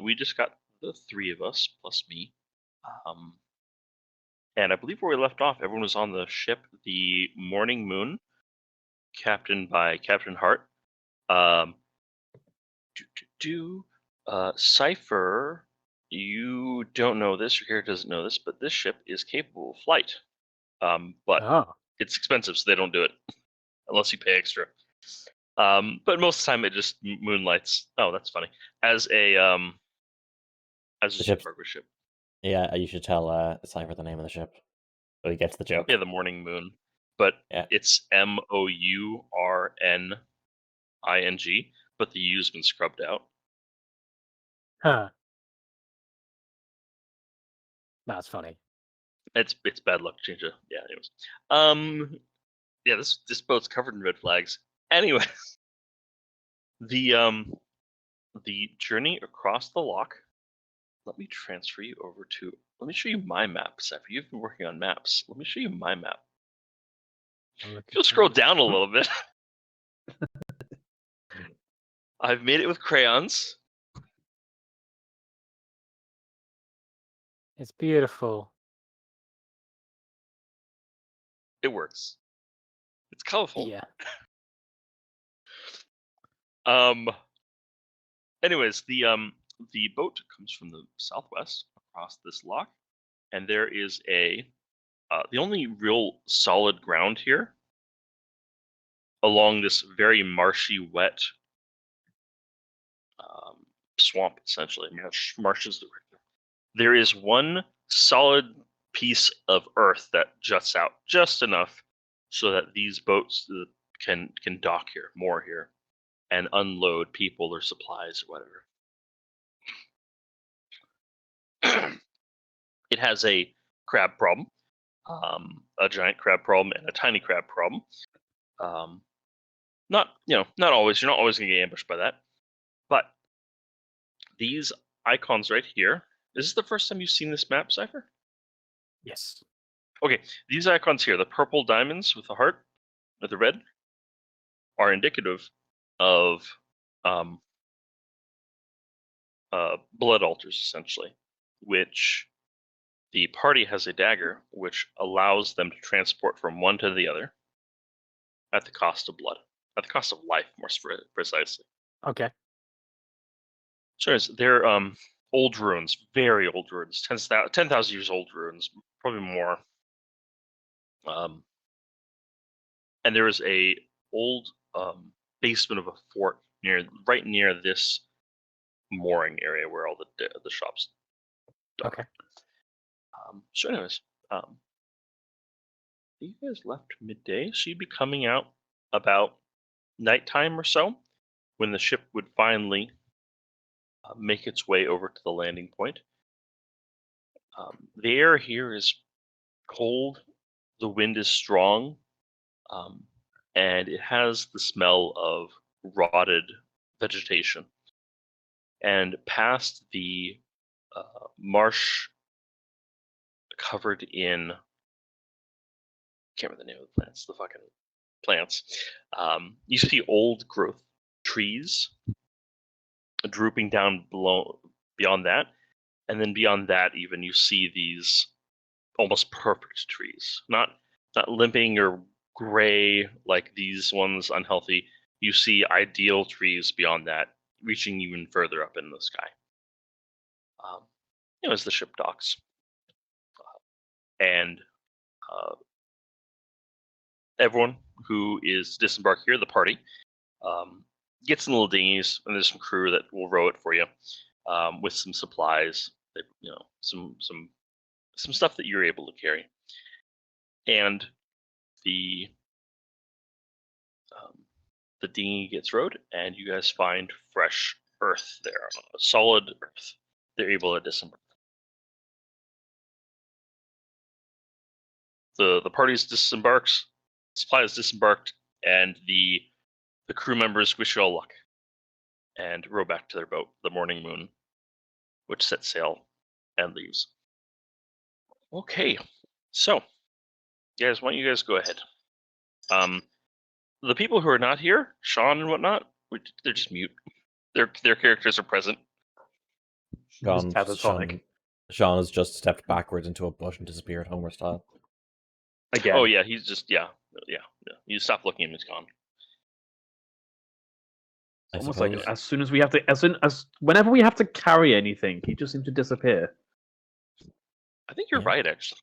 We just got the three of us plus me. Um, and I believe where we left off, everyone was on the ship, the Morning Moon, captained by Captain Hart. Um, do, do, do. Cypher, you don't know this, your character doesn't know this, but this ship is capable of flight. But Oh, it's expensive, so they don't do it unless you pay extra. But most of the time, it just moonlights. Oh, that's funny. As a The ship's cargo ship. yeah, you should tell Cypher the name of the ship. So he gets the joke. Yeah, the Morning Moon, but Yeah. it's Mourning, but the U's been scrubbed out. huh. That's funny. It's bad luck to change it. Yeah. Anyways, yeah, this boat's covered in red flags. Anyway, the journey across the lock. Let me transfer you over to. Let me show you my map, Zephyr. You've been working on maps. Let me show you my map. Look If you'll at scroll you. down a little bit, I've made it with crayons. It's beautiful. It works. It's colorful. Yeah. Um. Anyways, the boat comes from the southwest across this lock, and there is the only real solid ground here along this very marshy, wet swamp, essentially marshes. There is one solid piece of earth that juts out just enough so that these boats can dock here, moor here, and unload people or supplies or whatever. It has a crab problem, a giant crab problem, and a tiny crab problem. Not always. You're not always going to get ambushed by that, but these icons right here. Is this the first time you've seen this map, Cypher? Yes. Okay, these icons here, the purple diamonds with the heart, with the red, are indicative of blood altars, essentially, which the party has a dagger which allows them to transport from one to the other at the cost of blood, at the cost of life, more precisely. Okay. So they're old ruins, very old ruins, 10,000 years old ruins, probably more. And there is a old basement of a fort right near this mooring area where all the shops dock. Okay. So, anyways, you guys left midday, so you'd be coming out about nighttime or so, when the ship would finally make its way over to the landing point. The air here is cold, the wind is strong, and it has the smell of rotted vegetation. And past the marsh covered in, I can't remember the name of the plants, the fucking plants, you see old growth trees drooping down below beyond that. And then beyond that, even you see these almost perfect trees, not limping or gray like these ones unhealthy. You see ideal trees beyond that, reaching even further up in the sky. As the ship docks, and everyone who is disembarked here, the party, gets in little dinghies, and there's some crew that will row it for you with some supplies, some stuff that you're able to carry, and the dinghy gets rowed, and you guys find fresh earth there, solid earth. They're able to disembark. The party's disembarks, supplies disembarked, and the crew members wish you all luck and row back to their boat, the Morning Moon, which sets sail and leaves. Okay, so guys, why don't you guys go ahead? The people who are not here, Sean and whatnot, they're just mute. Their characters are present. Sean, catatonic. Sean has just stepped backwards into a bush and disappeared Homer style. Again. Oh yeah, he's just yeah. You stop looking at him, he's gone. I Almost suppose. like as soon as we have to, whenever we have to carry anything, he just seems to disappear. I think you're Yeah. right, actually.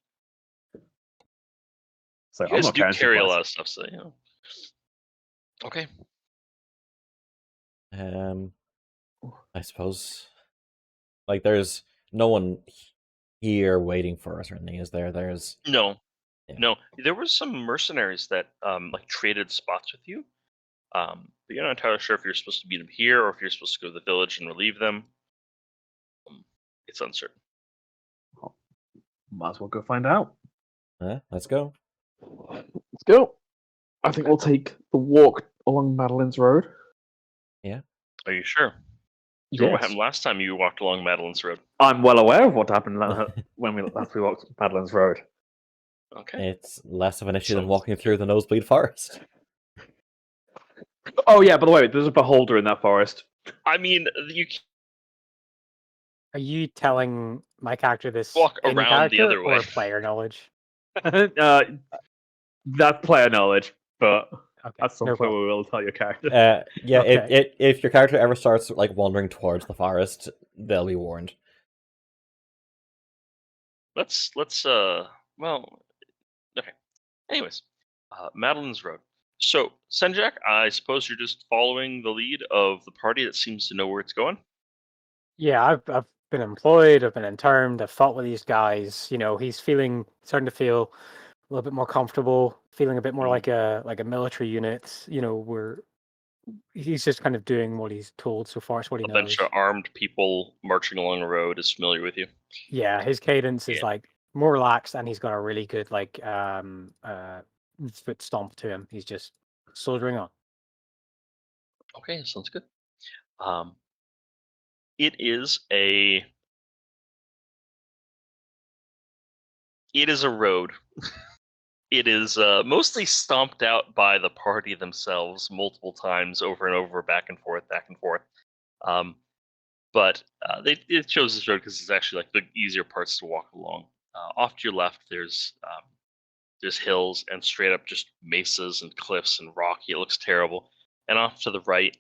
So You I'm guys not do carrying carry a supplies. lot of stuff, so you know. Okay. I suppose. Like, there's no one here waiting for us or anything, is there? There's No. Yeah. No. There were some mercenaries that like traded spots with you. But you're not entirely sure if you're supposed to meet them here or if you're supposed to go to the village and relieve them. It's uncertain. Might as well go find out. let's go. Let's go. I think we'll take the walk along Madeline's Road. Are you sure? You remember what Yes. happened last time you walked along Madeline's Road? I'm well aware of what happened when we last walked Madeline's Road. Okay. It's less of an issue than Sounds walking through the nosebleed forest. Oh yeah, by the way, there's a beholder in that forest. I mean, you Are you telling my character this Walk in around the character other way. or player knowledge? That's player knowledge, but Okay, at some no point problem. we will tell your character. Yeah, Okay. if your character ever starts like wandering towards the forest, they'll be warned. let's well, okay. Anyways, Madeline's Road. So, Senjak, I suppose you're just following the lead of the party that seems to know where it's going. Yeah, I've been employed, I've been interned, I've fought with these guys. You know, he's starting to feel a little bit more comfortable, feeling a bit more like a military unit. You know, he's just kind of doing what he's told so far. It's what he A knows. bunch of armed people marching along the road is familiar with you. Yeah, his cadence is Yeah. like more relaxed, and he's got a really good foot stomp to him. He's just soldiering on. Okay, sounds good. It is a road. It is mostly stomped out by the party themselves multiple times, over and over, back and forth, back and forth. But it chose this road because it's actually like the easier parts to walk along. Off to your left, there's hills and straight up just mesas and cliffs and rocky. It looks terrible. And off to the right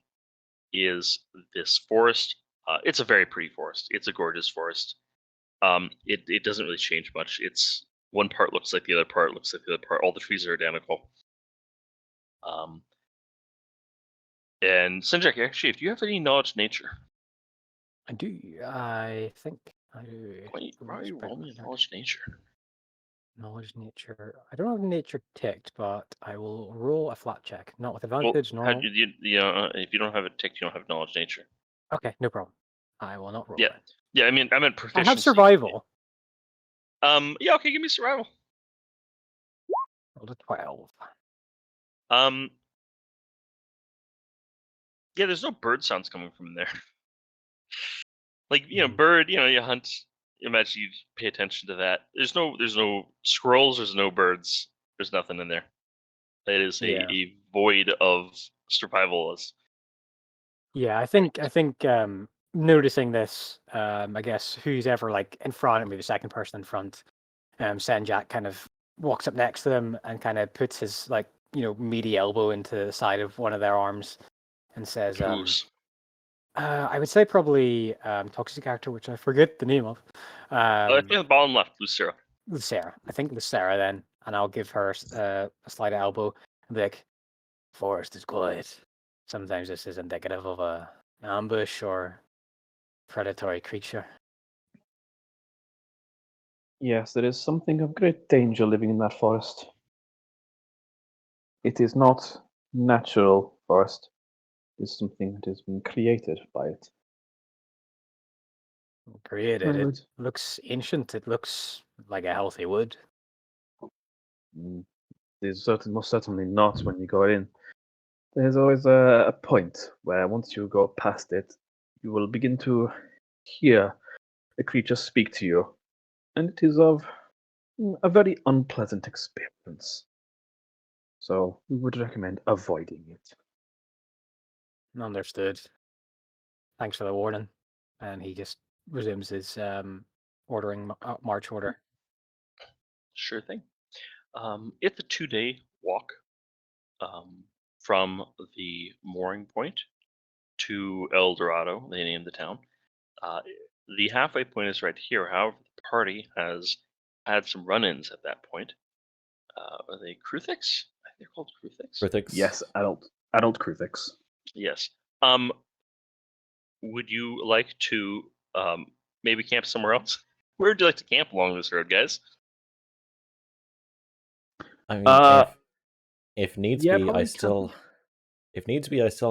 is this forest. It's a very pretty forest. It's a gorgeous forest. It doesn't really change much. It's one part looks like the other part looks like the other part. All the trees are identical. And Senjak, actually, if you have any knowledge of nature, I do. I think I do. why are you rolling your knowledge of nature? Knowledge nature. I don't have nature ticked, but I will roll a flat check. Not with Well, advantage, how normal. do if you don't have it ticked, you don't have knowledge of nature. Okay, no problem. I will not roll Yeah. it. Yeah, I meant I proficiency. have survival. Yeah, okay, give me survival. Rolled a 12. Yeah, there's no bird sounds coming from there. Like, Mhm. bird, you hunt. Imagine you pay attention to that. There's no squirrels. There's no birds. There's nothing in there. It is Yeah. a void of survivalists. Yeah, I think noticing this, I guess who's ever like in front, or maybe the second person in front, Senjak kind of walks up next to them and kind of puts his meaty elbow into the side of one of their arms and says, Who's? I would say probably toxic character, which I forget the name of. I think the bottom left, Lucera. Lucera. I think Lucera then, and I'll give her a slight elbow and be like, "Forest is quiet. Sometimes this is indicative of an ambush or predatory creature." Yes, there is something of great danger living in that forest. It is not natural forest. It is something that has been created by it. Created. It Good. looks ancient. It looks like a healthy wood. It is most certainly not when you go in. There's always a point where once you go past it, you will begin to hear the creature speak to you, and it is of a very unpleasant experience. So we would recommend avoiding it. Understood. Thanks for the warning. And he just resumes his ordering march order. Sure thing. It's a 2-day walk from the mooring point to Eldorado, they named the town. The halfway point is right here. However, the party has had some run-ins at that point. Are they Kruthix? I think they're called Kruthix. Critics. Yes, adult Kruthix. Yes. Would you like to maybe camp somewhere else? Where would you like to camp along this road, guys? I mean, Uh, if needs yeah, be, probably I still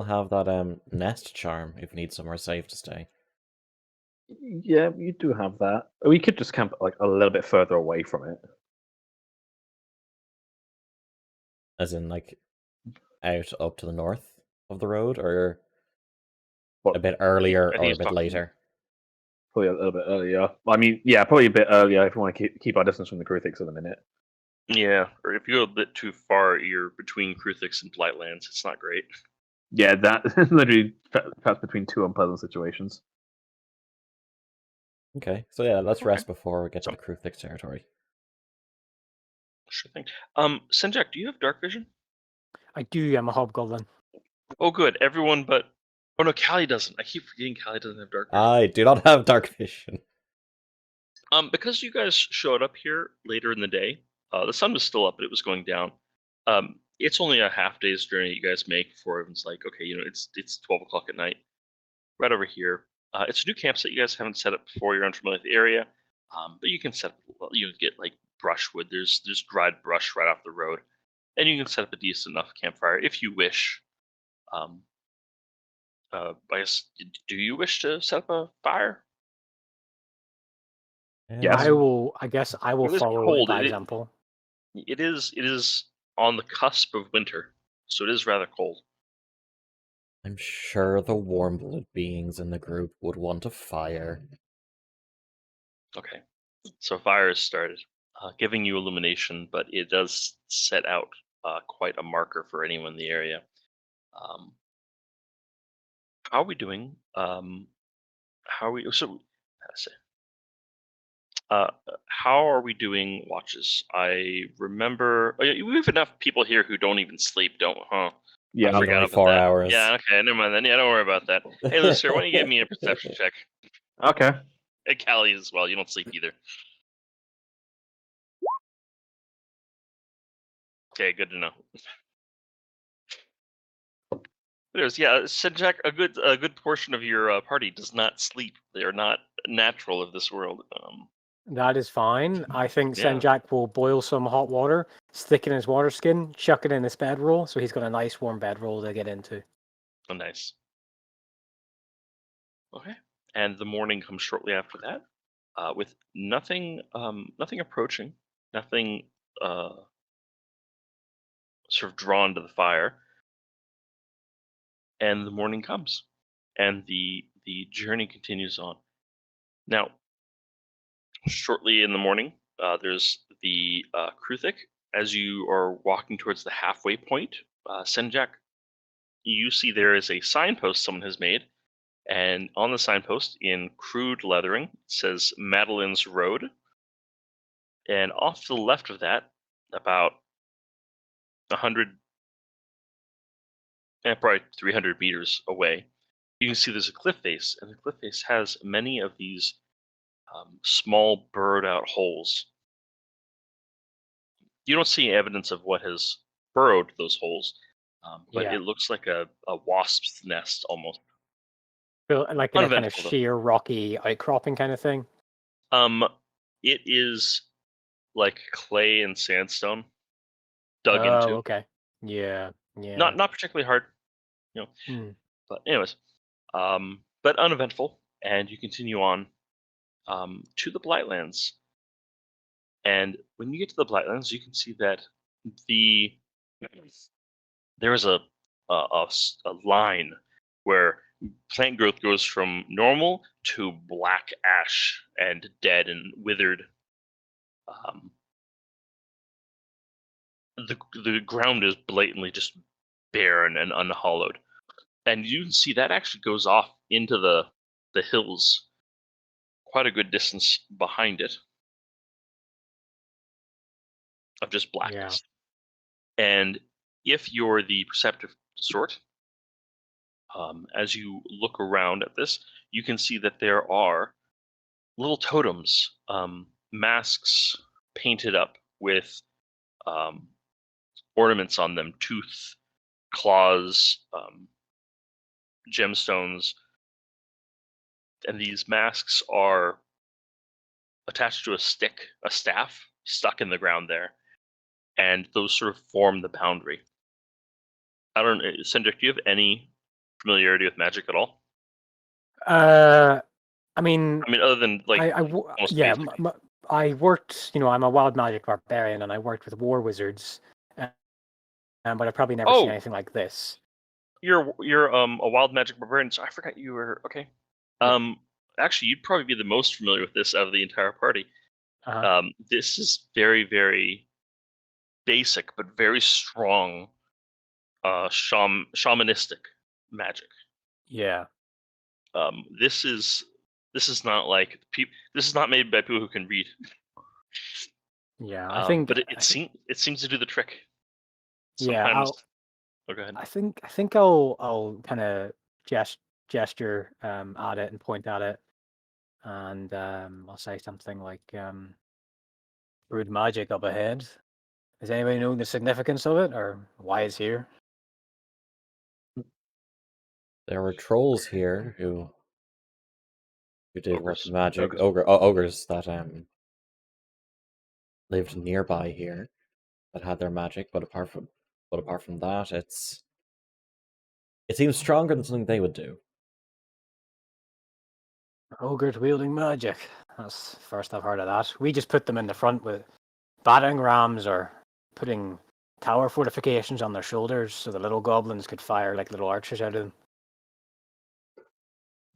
have that nest charm. If need somewhere safe to stay. Yeah, you do have that. We could just camp like a little bit further away from it. As in, like, out up to the north of the road, or But a bit earlier I think or a he's bit talking- later. probably a little bit earlier. I mean, yeah, probably a bit earlier if we want to keep our distance from the Kruthix at the minute. Yeah, or if you go a bit too far, you're between Kruthix and Blightlands. It's not great. Yeah, that literally that's between two unpleasant situations. Okay, so yeah, let's Okay. rest before we get to So- the Kruthix territory. Sure thing. Senjak, do you have dark vision? I do. I'm a hobgoblin. Oh, good. Everyone but... Oh, no, Callie doesn't. I keep forgetting Callie doesn't have dark vision. I do not have dark vision. Because you guys showed up here later in the day, the sun was still up, but it was going down. It's only a half day's journey you guys make before everyone's like, okay, it's 12 o'clock at night. Right over here. It's a new campsite you guys haven't set up before. You're unfamiliar with the area, but you can set up. You can get like brushwood. There's dried brush right off the road, and you can set up a decent enough campfire if you wish. I guess, do you wish to set up a fire? Yes. I guess I will It is follow cold. by It- example. It is on the cusp of winter, so it is rather cold. I'm sure the warm-blooded beings in the group would want a fire. Okay, so fire is started, giving you illumination, but it does set out quite a marker for anyone in the area. How are we doing? How are we? So, how to say? How are we doing watches? I remember we have enough people here who don't even sleep, huh? Yeah, I forgot only about 4 that. hours. Yeah, okay, never mind then. Yeah, don't worry about that. Hey, Lucifer, why don't you give me a perception check? okay. Hey, Callie as well. You don't sleep either. Okay, good to know. There's Senjak, a good portion of your party does not sleep. They are not natural of this world. That is fine. I think Yeah. Senjak will boil some hot water, stick it in his water skin, chuck it in his bedroll, so he's got a nice warm bedroll to get into. Oh, nice. Okay, and the morning comes shortly after that, with nothing approaching, nothing sort of drawn to the fire, and the morning comes, and the journey continues on. Now, shortly in the morning, there's the Kruthik. As you are walking towards the halfway point, Senjak, you see there is a signpost someone has made, and on the signpost in crude lettering it says Madeline's Road. And off to the left of that, about 100, probably 300 meters away, you can see there's a cliff face, and the cliff face has many of these small burrowed out holes. You don't see evidence of what has burrowed those holes, but Yeah. it looks like a wasp's nest almost. Like in a kind of Uneventful, though. sheer rocky outcropping kind of thing. It is like clay and sandstone dug Oh, into. okay. Yeah. Yeah. Not particularly hard, Hmm. but anyways, but uneventful, and you continue on to the Blightlands. And when you get to the Blightlands, you can see that there is a line where plant growth goes from normal to black ash and dead and withered. The ground is blatantly just barren and unhollowed, and you can see that actually goes off into the hills quite a good distance behind it of just blackness. And if you're the perceptive sort, as you look around at this, you can see that there are little totems, masks painted up with ornaments on them, tooth, claws, gemstones, and these masks are attached to a stick, a staff, stuck in the ground there, and those sort of form the boundary. I don't know, Cindric, do you have any familiarity with magic at all? I mean, other than like almost yeah, basic. I worked. I'm a wild magic barbarian, and I worked with war wizards, but I've probably never seen Oh, anything like this. you're a wild magic barbarian. So I forgot you were okay. Yeah. Actually, you'd probably be the most familiar with this out of the entire party. This is very, very basic, but very strong, shamanistic magic. Yeah. This is not like this is not made by people who can read. Yeah, I think. But it seems to do the trick. Yeah, Sometimes. Oh, go ahead. I think I'll kind of gesture at it and point at it, and I'll say something like "Rude magic up ahead." Does anybody know the significance of it or why it's here? There were trolls here who did work Ogres. magic. Ogres. Ogres that lived nearby here that had their magic, but apart from that, it seems stronger than something they would do. Ogres wielding magic. That's the first I've heard of that. We just put them in the front with battering rams or putting tower fortifications on their shoulders so the little goblins could fire like little archers out of them.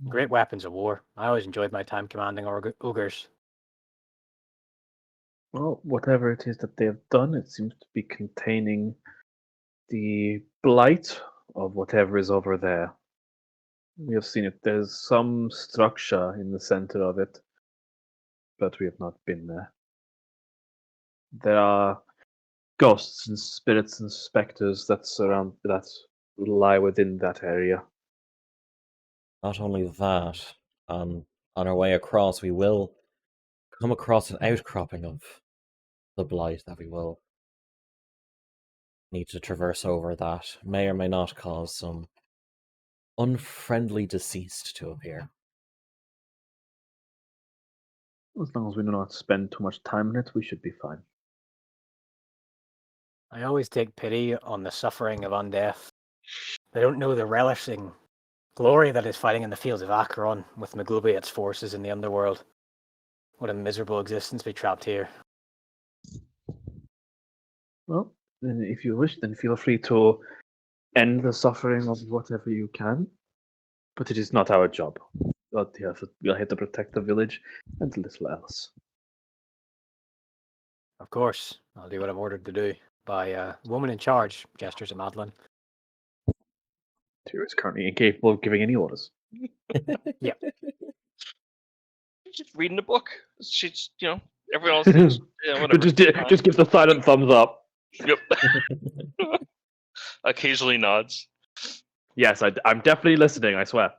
Great weapons of war. I always enjoyed my time commanding ogres. Well, whatever it is that they have done, it seems to be containing the blight of whatever is over there. We have seen it. There's some structure in the center of it, but we have not been there. There are ghosts and spirits and specters that lie within that area. Not only that, on our way across, we will come across an outcropping of the blight that we will need to traverse over that may or may not cause some unfriendly deceased to appear. As long as we do not spend too much time in it, we should be fine. I always take pity on the suffering of undeath. They don't know the relishing glory that is fighting in the fields of Acheron with Maglubiat's forces in the underworld. What a miserable existence we trapped here. Well, then if you wish, then feel free to end the suffering of whatever you can. But it is not our job. We're here to protect the village and little else. Of course, I'll do what I'm ordered to do by woman in charge, gestures at Madeline. Tyr is currently incapable of giving any orders. Yeah. She's just reading a book. She's, everyone else is, yeah, whatever. just give the silent thumbs up. Yep. Occasionally nods. Yes, I'm definitely listening, I swear.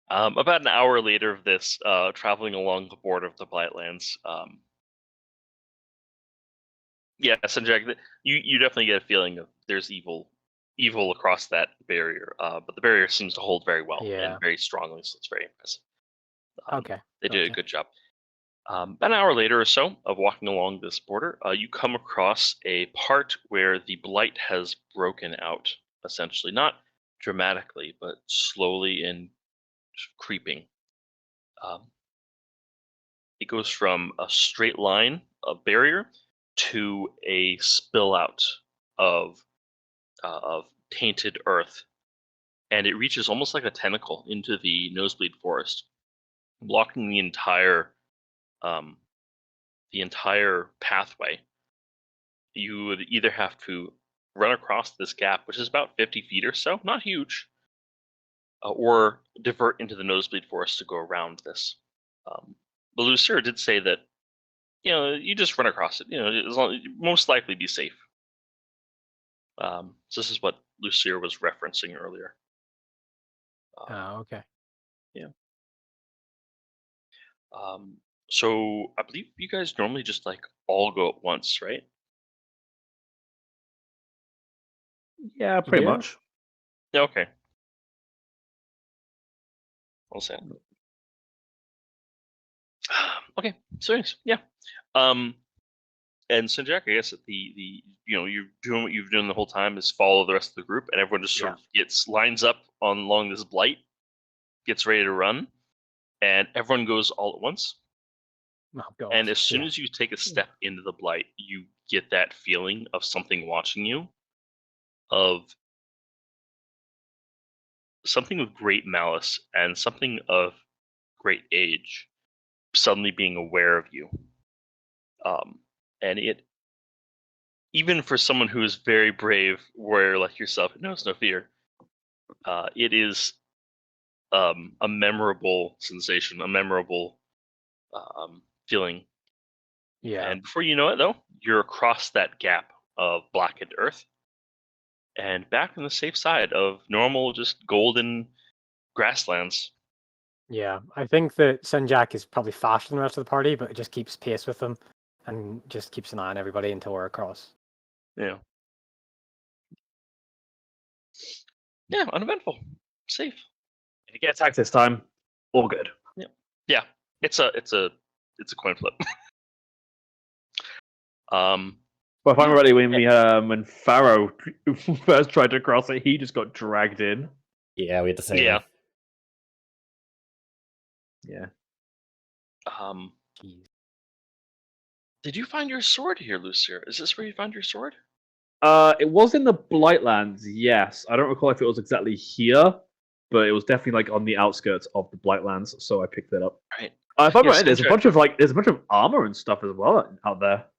About an hour later of this, traveling along the border of the Blightlands, yeah, Sanjak, you definitely get a feeling of there's evil across that barrier, but the barrier seems to hold very well and very strongly, so it's very impressive. Okay. They did a good job. About an hour later or so of walking along this border, you come across a part where the blight has broken out, essentially. Not dramatically, but slowly and creeping. It goes from a straight line, a barrier, to a spill out of tainted earth, and it reaches almost like a tentacle into the nosebleed forest, blocking the entire pathway. You would either have to run across this gap, which is about 50 feet or so, not huge, or divert into the nosebleed forest to go around this. But Lucira did say that you just run across it. As long most likely be safe. So this is what Lucira was referencing earlier. Oh, okay. Yeah. So I believe you guys normally just like all go at once, right? Yeah, pretty Yeah. much. Yeah. Okay. All set. Okay. So anyways, yeah. And so Jack, I guess that the you're doing what you've done the whole time is follow the rest of the group, and everyone just sort of lines up along this blight, gets ready to run, and everyone goes all at once. Oh god. And as soon Yeah. as you take a step into the blight, you get that feeling of something watching you, of something with great malice and something of great age suddenly being aware of you. And it, even for someone who is very brave, warrior like yourself, who knows no fear, it is a memorable sensation, a memorable feeling. Yeah. And before you know it, though, you're across that gap of blackened earth and back on the safe side of normal, just golden grasslands. Yeah. I think that Senjak is probably faster than the rest of the party, but it just keeps pace with them and just keeps an eye on everybody until we're across. Yeah. Yeah, uneventful. Safe. If you get attacked this time, all good. Yeah. It's a coin flip. But if I'm Yeah. ready, when Pharaoh first tried to cross it, he just got dragged in. Yeah, we had to save Yeah. him. Yeah. Jeez. Did you find your sword here, Lucira? Is this where you found your sword? It was in the Blightlands, yes. I don't recall if it was exactly here, but it was definitely like on the outskirts of the Blightlands, so I picked it up. Right. If I'm Yeah, right, there's a Senjak. bunch of armor and stuff as well out there.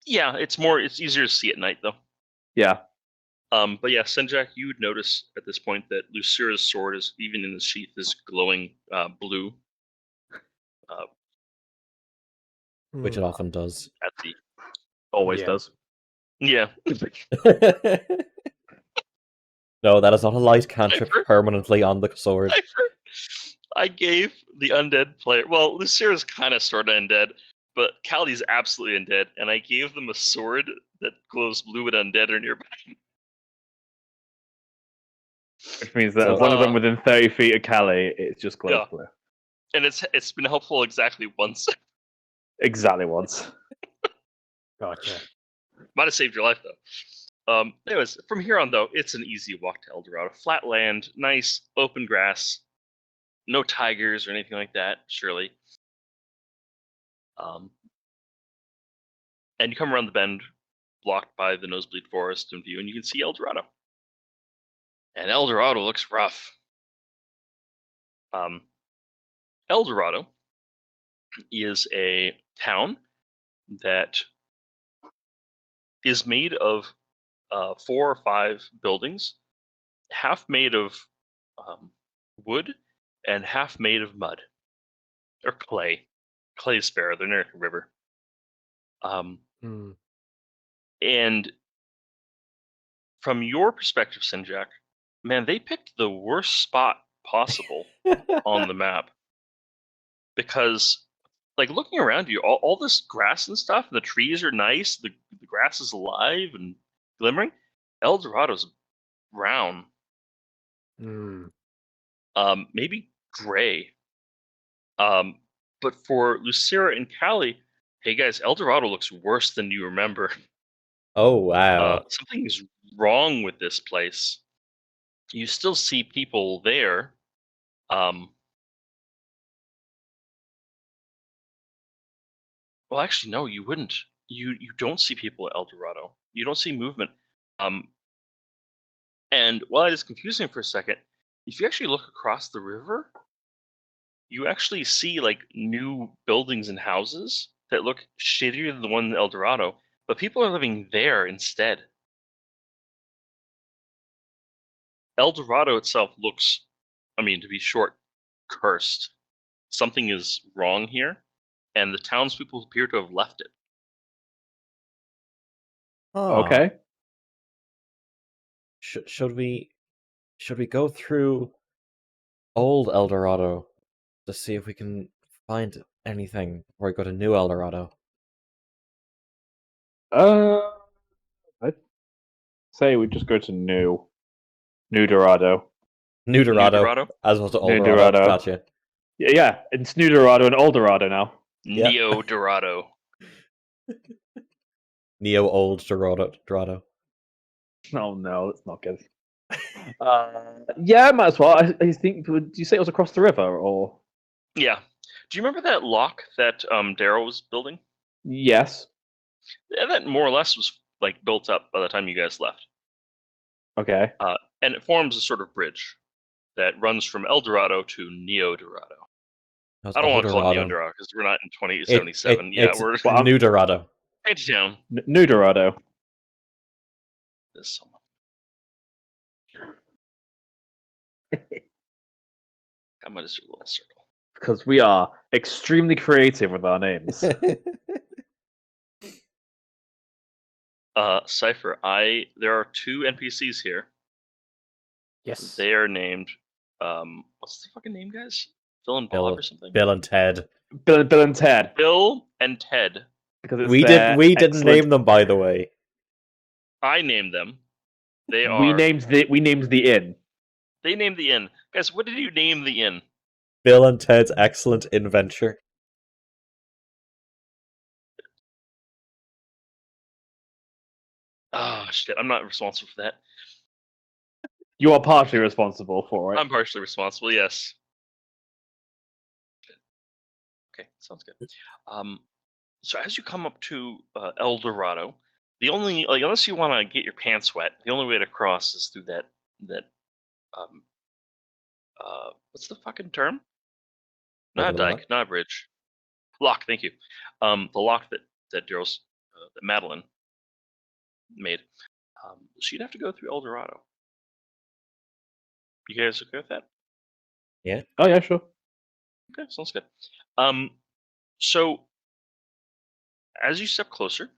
Yeah, it's easier to see at night though. Yeah. But yeah, Senjak, you would notice at this point that Lucira's sword is, even in the sheath, is glowing blue. Which it often does. At the Always Yeah. does. yeah. No, that is not a light cantrip Cipher. permanently on the sword. I gave the undead player. Well, Lucira's kind of sort of undead, but Callie's absolutely undead, and I gave them a sword that glows blue and undead are nearby. Which means that So- as long as I'm within 30 feet of Calais, it's just glows Yeah. blue. And it's been helpful exactly once. Exactly once. Gotcha. Might have saved your life though. Anyways, from here on though, it's an easy walk to Eldorado. Flat land, nice open grass, no tigers or anything like that. Surely. And you come around the bend, blocked by the nosebleed forest in view, and you can see Eldorado. And Eldorado looks rough. Eldorado is a town that is made of 4 or 5 buildings, half made of wood and half made of mud or clay. Clay is fair. They're near a river. And from your perspective, Sinjak, man, they picked the worst spot possible on the map, because like looking around you, all this grass and stuff, and the trees are nice, the grass is alive and glimmering. Eldorado's brown, maybe gray. But for Lucira and Callie, hey guys, Eldorado looks worse than you remember. Oh, wow. Something is wrong with this place. You still see people there. Well, actually, no, you wouldn't. You don't see people at Eldorado. You don't see movement. And while it is confusing for a second, if you actually look across the river, you actually see like new buildings and houses that look shittier than the one in Eldorado, but people are living there instead. Eldorado itself looks, I mean, to be short, cursed. Something is wrong here, and the townspeople appear to have left it. Okay. Should we go through old Eldorado to see if we can find anything before we go to New Eldorado? I'd say we just go to Newdorado. Newdorado, as opposed to Olderado. Newdorado. Gotcha. Yeah, it's Newdorado and Olderado now. Yeah. Neo-Dorado. Neo Old Dorado. Oh no, that's not good. Yeah, might as well. I think. Did you say it was across the river, or? Yeah. Do you remember that lock that Darrow was building? Yes. Yeah, that more or less was like built up by the time you guys left. Okay. And it forms a sort of bridge that runs from Eldorado to Neo-Dorado. I don't want to call it Neo-Dorado because we're not in 2077. It's we're Newdorado. Town. Newdorado. There's someone. I might just do a little circle. Because we are extremely creative with our names. Cypher, there are 2 NPCs here. Yes. They are named, what's the fucking name, guys? Phil and Bob or something? Bill and Ted. Bill and Ted. Bill and Ted. Because We didn't name them, by the way. I named them. They are. We named the inn. They named the inn. Guys, what did you name the inn? Bill and Ted's Excellent Adventure. Oh shit! I'm not responsible for that. You are partially responsible for it. I'm partially responsible. Yes. Okay, sounds good. So as you come up to Eldorado, the only unless you want to get your pants wet, the only way to cross is through that what's the fucking term? Not a dike, not a bridge. Lock. Thank you. The lock that Daryl's that Madeline made. She'd have to go through Eldorado. You guys okay with that? Yeah. Oh yeah, sure. Okay, sounds good. So as you step closer,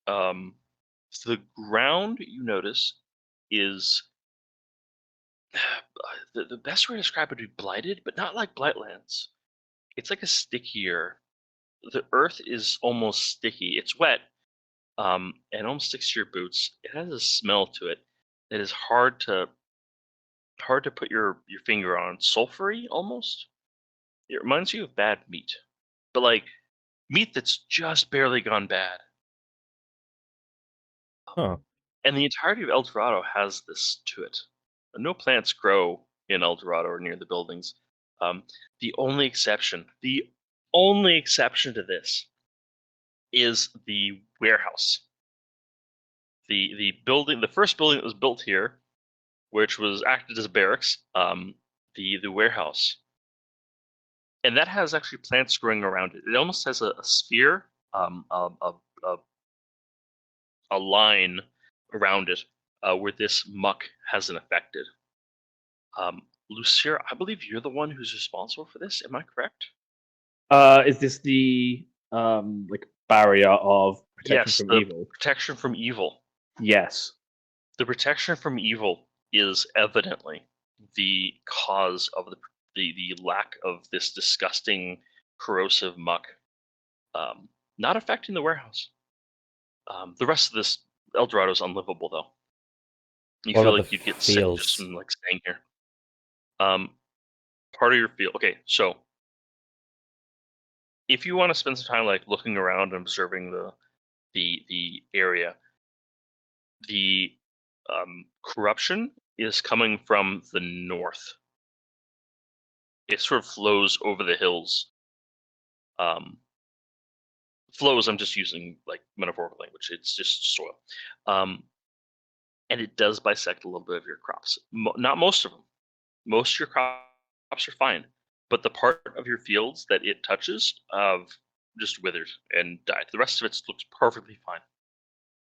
the ground you notice is the best way to describe it would be blighted, but not like Blightlands. It's like a stickier. The earth is almost sticky. It's wet, and almost sticks to your boots. It has a smell to it that is hard to put your finger on. Sulfury almost. It reminds you of bad meat, but like meat that's just barely gone bad. Huh. And the entirety of Eldorado has this to it. No plants grow in Eldorado or near the buildings. The only exception to this is the warehouse. The building, the first building that was built here, which was acted as barracks, the warehouse, and that has actually plants growing around it. It almost has a sphere, a line around it where this muck hasn't affected. Lucier, I believe you're the one who's responsible for this. Am I correct? Is this the like barrier of protection from evil? Protection from evil. Yes. The protection from evil is evidently the cause of the lack of this disgusting corrosive muck not affecting the warehouse. The rest of this Eldorado is unlivable, though. You feel like you'd get sick just from like staying here. Part of your field. Okay, so if you want to spend some time like looking around and observing the area, the corruption is coming from the north. It sort of flows over the hills. Flows, I'm just using like metaphorical language. It's just soil. And it does bisect a little bit of your crops. Not most of them. Most of your crops are fine. But the part of your fields that it touches have just withered and died. The rest of it looks perfectly fine.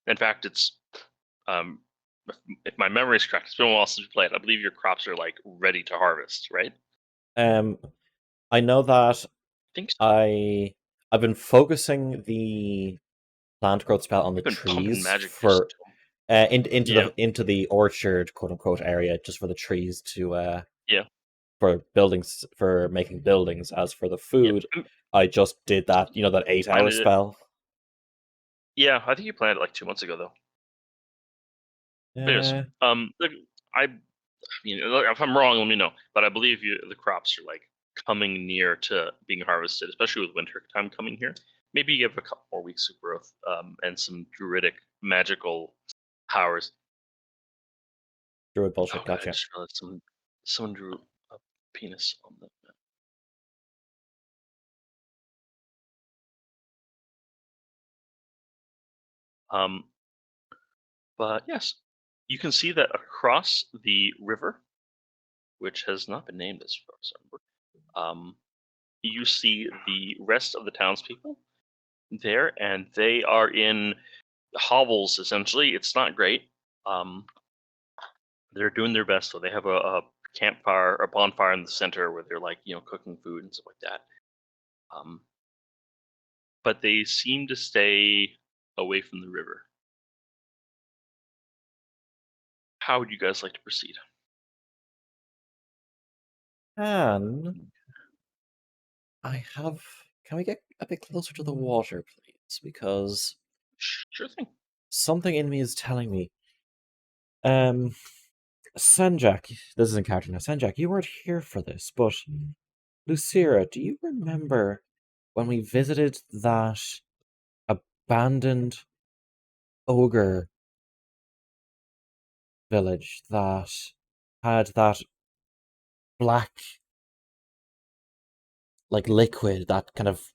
In fact, it's if my memory is correct, it's been a while since we played. I believe your crops are like ready to harvest, right? I know that I think so. I've been focusing the plant growth spell on the You've been pumping trees magic for juice to 'em. into the orchard, quote unquote, area, just for the trees to Yeah. for buildings, for making buildings. As for the Yeah. food, I just did that, that 8-hour Planted it. spell. Yeah, I think you planted it like 2 months ago, though. Anyways, look, I mean, look, if I'm wrong, let me know. But I believe the crops are like coming near to being harvested, especially with winter time coming here. Maybe you give a couple more weeks of growth, and some druidic magical powers. Druid Oh bullshit, god, I gotcha. just realized someone drew a penis on the map. But yes, you can see that across the river, which has not been named as far as I remember, you see the rest of the townspeople there, and they are in hovels. Essentially, it's not great. They're doing their best, though. They have a campfire, a bonfire in the center where they're like cooking food and stuff like that. But they seem to stay away from the river. How would you guys like to proceed? Can we get a bit closer to the water, please? Because Sure thing. something in me is telling me. Sanjak, this is in character now. Sanjak, you weren't here for this, but Lucira, do you remember when we visited that abandoned ogre village that had that black, like, liquid that kind of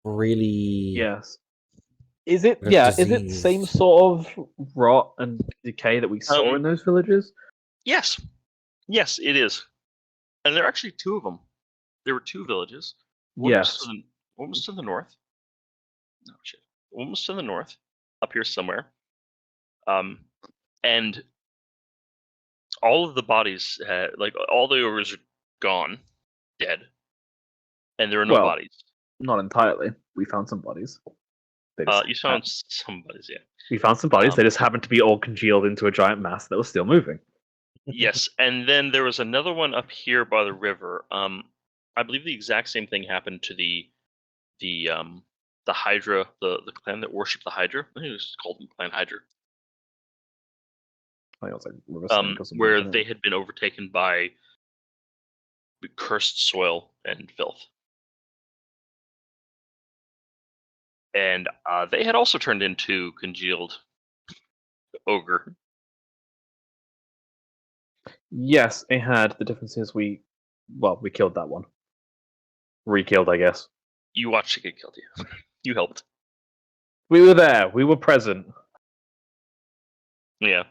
really Yes. Is it? kind of Yeah. Is it the same diseased? sort of rot and decay that we saw in those villages? Yes, yes, it is. And there are actually two of them. There were two villages. Yes. One was to the north. No shit. One was to the north, up here somewhere. And all of the bodies, like all the ogres, are gone, dead, and there are no Well, bodies. not entirely. We found some bodies. They just You found some bodies, yeah. we found some bodies. They just happened to be all congealed into a giant mass that was still moving. Yes, and then there was another one up here by the river. I believe the exact same thing happened to the Hydra, the clan that worshipped the Hydra. I think it was called Clan Hydra. I think it was like River Snake or something. Where wasn't it? they had been overtaken by cursed soil and filth. And they had also turned into congealed ogre. Yes, it had. The difference is we killed that one. Re-killed, I guess. You watched it get killed, yeah. You helped. We were there. We were present. Yeah.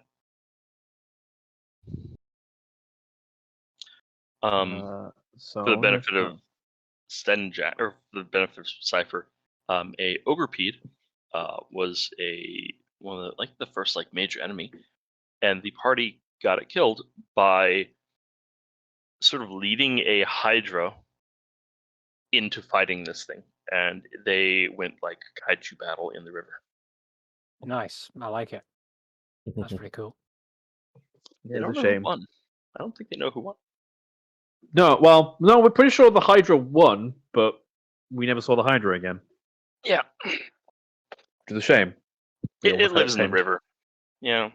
So For the benefit of Stenjack, or for the benefit of Cypher, a Ogrepede was one of the first major enemy, and the party got it killed by sort of leading a Hydra into fighting this thing, and they went like kaiju battle in the river. Nice. I like it. That's pretty cool. They it's don't a know shame. who won. I don't think they know who won. No, we're pretty sure the Hydra won, but we never saw the Hydra again, Yeah, which is a shame. it lives in the river. Yeah.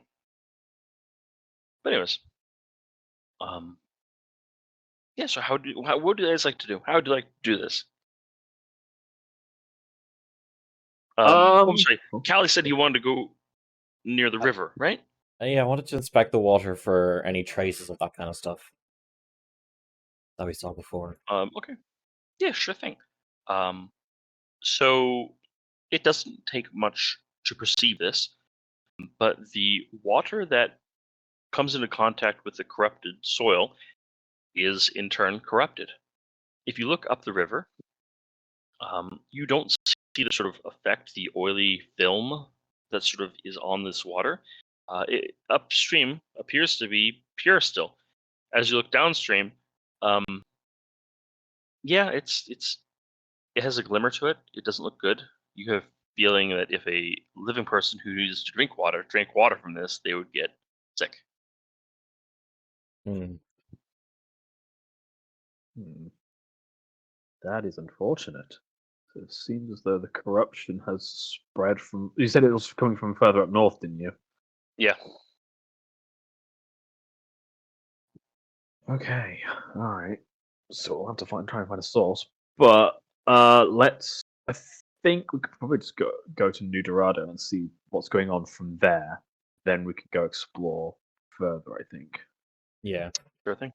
But anyways, yeah. So what do you guys like to do? How would you like to do this? I'm sorry. Callie said he wanted to go near the river, right? Yeah, I wanted to inspect the water for any traces of that kind of stuff that we saw before. Okay. Yeah, sure thing. So it doesn't take much to perceive this, but the water that comes into contact with the corrupted soil is in turn corrupted. If you look up the river, you don't see the sort of effect, the oily film that sort of is on this water. Upstream appears to be pure still. As you look downstream, yeah, it has a glimmer to it. It doesn't look good. You have feeling that if a living person who needs to drink water drank water from this, they would get sick. Hmm. Hmm. That is unfortunate. It seems as though the corruption has spread from. You said it was coming from further up north, didn't you? Yeah. Okay, all right. So we'll have to try and find a source. But let's. I think we could probably just go to Newdorado and see what's going on from there. Then we could go explore further. I think. Yeah. Sure thing.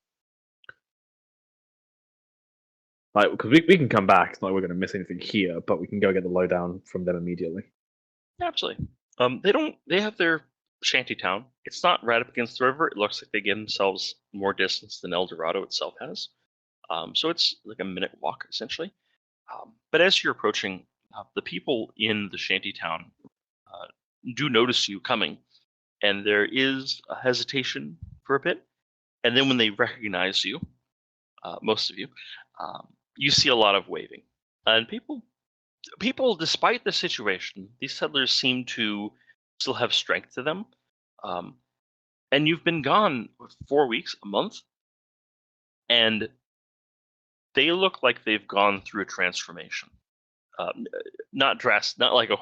Like, because we can come back. It's not like we're going to miss anything here, but we can go get the lowdown from them immediately. Absolutely. They have their shanty town. It's not right up against the river. It looks like they give themselves more distance than Eldorado itself has. So it's like a minute walk essentially. But as you're approaching, the people in the shanty town do notice you coming, and there is a hesitation for a bit. And then when they recognize you, most of you, you see a lot of waving, and people, despite the situation, these settlers seem to still have strength to them. And you've been gone for 4 weeks, a month, and they look like they've gone through a transformation. Not dressed, not like a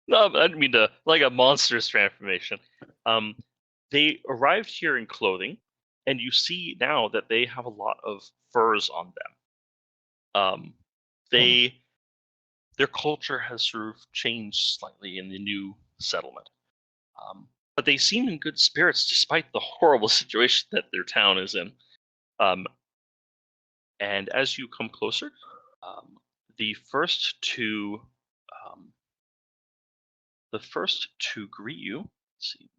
no, I didn't mean to like a monstrous transformation. They arrived here in clothing, and you see now that they have a lot of furs on them. They their culture has sort of changed slightly in the new settlement. But they seem in good spirits despite the horrible situation that their town is in. Um, and as you come closer, um, the first to um, the first to greet you. Let's see,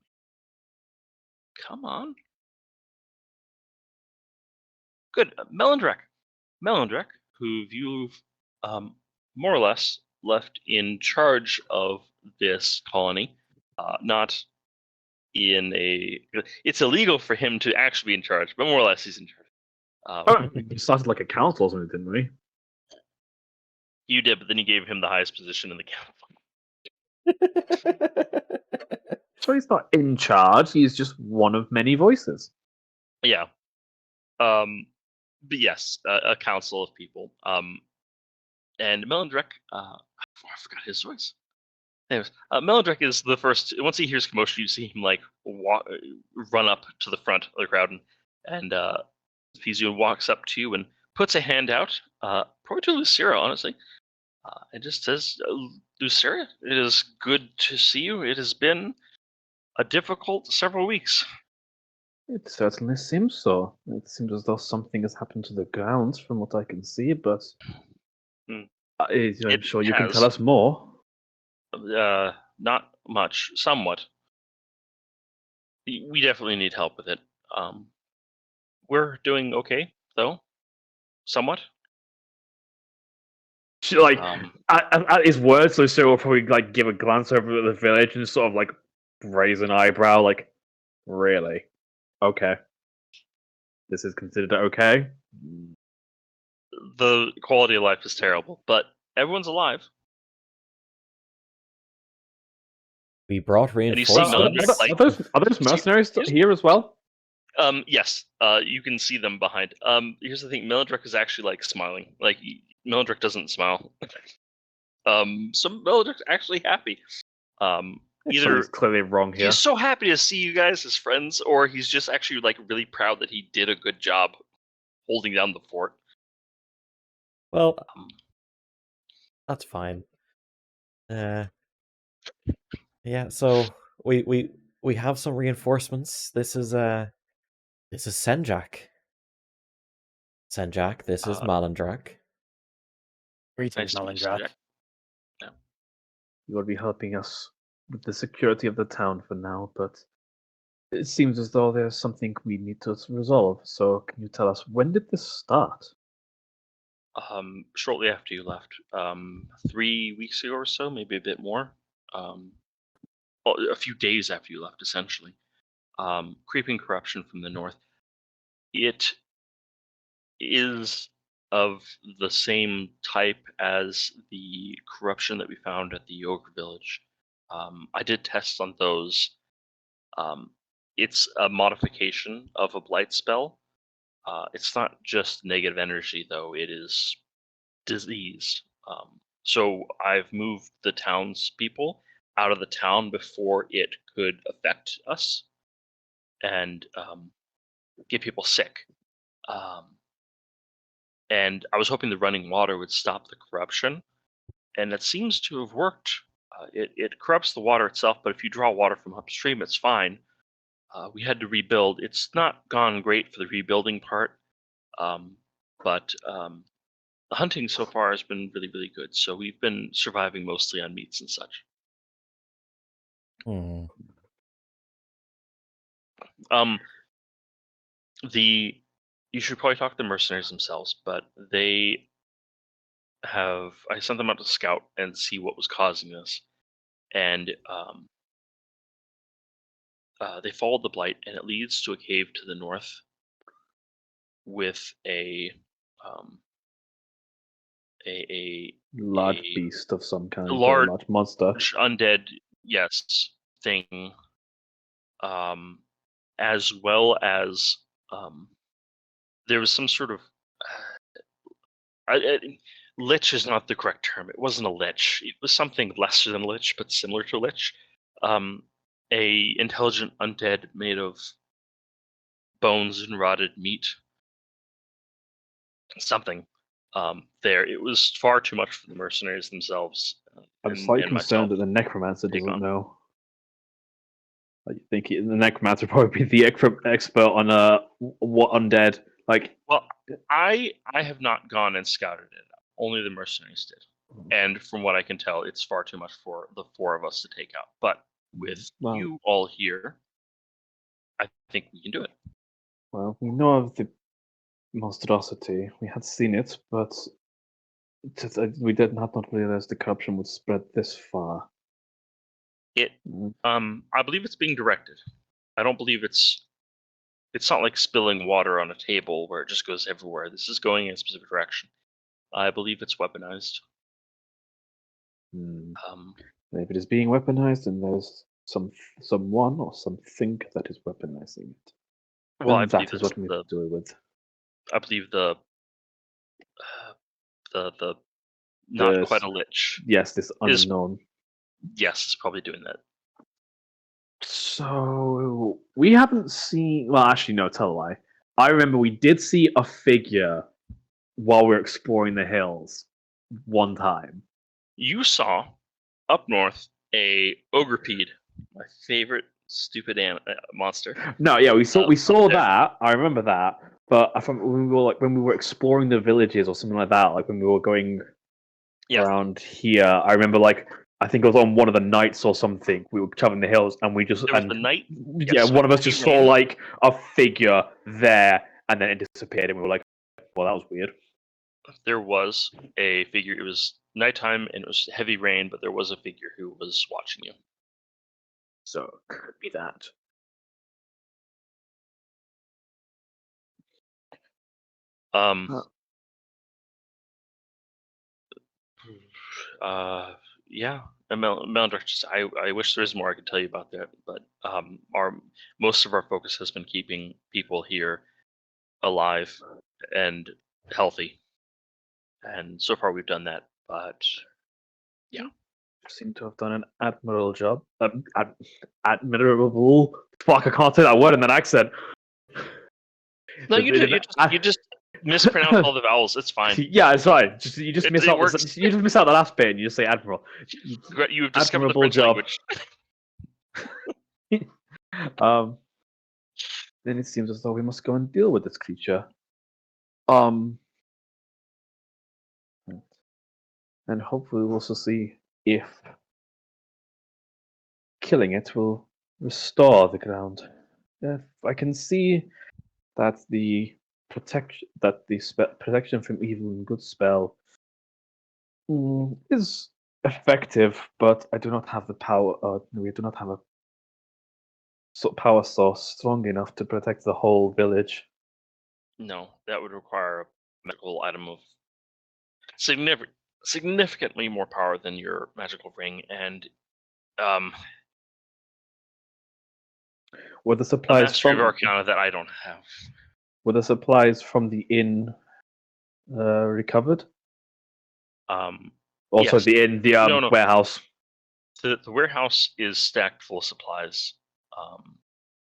come on, good, Melindrek. Melindrek, who you've more or less left in charge of this colony, not in a. It's illegal for him to actually be in charge, but more or less he's in charge. Oh, we started like a council or something, didn't we? You did, but then you gave him the highest position in the council. So he's not in charge. He's just one of many voices. Yeah. But yes, a council of people. And Melindrek, I forgot his voice. Anyways, Melindrek is the first. Once he hears commotion, you see him like run up to the front of the crowd, and Fizu walks up to you and puts a hand out, probably to Lucira, honestly, and just says, "Lucira, it is good to see you. It has been a difficult several weeks." It certainly seems so. It seems as though something has happened to the grounds, from what I can see. But Hmm. I'm It sure you can has. tell us more. Not much, somewhat. We definitely need help with it. We're doing okay, though, somewhat. Like Um, at his words, Lucille will probably like give a glance over at the village and sort of like raise an eyebrow, like, really? Okay. This is considered okay? the quality of life is terrible, but everyone's alive. We brought And you see reinforcements. Melindrek, Are those mercenaries here's- here as well? Yes, you can see them behind. Here's the thing: Melindrek is actually like smiling. Like Melindrek doesn't smile. So Melindrek's actually happy. Either Something's clearly wrong here. he's so happy to see you guys as friends, or he's just actually like really proud that he did a good job holding down the fort. Well, Um, that's fine. Yeah, so we have some reinforcements. This is Senjak. Senjak, this is Uh, Malandrak. Greetings, nice to meet you, Malindrak. Jack. You will be helping us with the security of the town for now, but it seems as though there's something we need to resolve. So, can you tell us when did this start? Shortly after you left, 3 weeks ago or so, maybe a bit more. a few days after you left, essentially. Creeping corruption from the north. It is of the same type as the corruption that we found at the Ogre Village. I did tests on those. It's a modification of a blight spell. It's not just negative energy, though. It is disease. So I've moved the townspeople out of the town before it could affect us and get people sick. And I was hoping the running water would stop the corruption, and it seems to have worked. It corrupts the water itself, but if you draw water from upstream, it's fine. We had to rebuild. It's not gone great for the rebuilding part, but the hunting so far has been really, really good. So we've been surviving mostly on meats and such. Hmm. You should probably talk to the mercenaries themselves, but I sent them out to scout and see what was causing this, and they followed the blight, and it leads to a cave to the north with a Large beast of some kind, large large monster. undead, yes, thing, as well as there was some sort of lich is not the correct term. It wasn't a lich. It was something lesser than a lich, but similar to a lich. A intelligent undead made of bones and rotted meat. Something. There, it was far too much for the mercenaries themselves. I'm slightly concerned myself that the necromancer take doesn't on. know. I think the necromancer would probably be the expert on what undead. Like, Well, I have not gone and scouted it. Only the mercenaries did. And from what I can tell, it's far too much for the four of us to take out. But with you all here, I think we can do it. Well, we know of the monstrosity. We had seen it, but we did not realize the corruption would spread this far. I believe it's being directed. I don't believe it's not like spilling water on a table where it just goes everywhere. This is going in a specific direction. I believe it's weaponized. If it is being weaponized, then there's someone or something that is weaponizing it. Well, and that is what we have to do with. I believe the not quite a lich. Yes, this unknown. Yes, it's probably doing that. So we haven't seen. Well, actually, no. Tell a lie. I remember we did see a figure while we were exploring the hills one time. You saw up north a ogrepede, my favorite stupid monster. No, yeah, we saw that. I remember that. But I thought when we were exploring the villages or something like that, like when we were going around here, I remember I think it was on one of the nights or something. We were traveling the hills, and we just there was the night. Yeah, one of us just saw a figure there, and then it disappeared, and we were like, "Well, that was weird." There was a figure. It was nighttime, and it was heavy rain, but there was a figure who was watching you. So could be that. Yeah, Melandrex, I wish there was more I could tell you about that, but most of our focus has been keeping people here alive and healthy, and so far we've done that. But yeah, you seem to have done an admirable job. Admirable. Fuck! I can't say that word in that accent. No, you just mispronounced all the vowels. It's fine. Yeah, it's fine. You just miss out. You just miss out the last bit, and you just say admiral. You've discovered the French language. Then it seems as though we must go and deal with this creature. And hopefully we'll also see if killing it will restore the ground. If I can see that the protection from evil and good spell is effective, but I do not have the power. We do not have a power source strong enough to protect the whole village. No, that would require a magical item of significantly more power than your magical ring, and um, Were the a supplies mastery of from Arcana that I don't have. the inn recovered? Also, Yes. the No. warehouse. The warehouse is stacked full of supplies.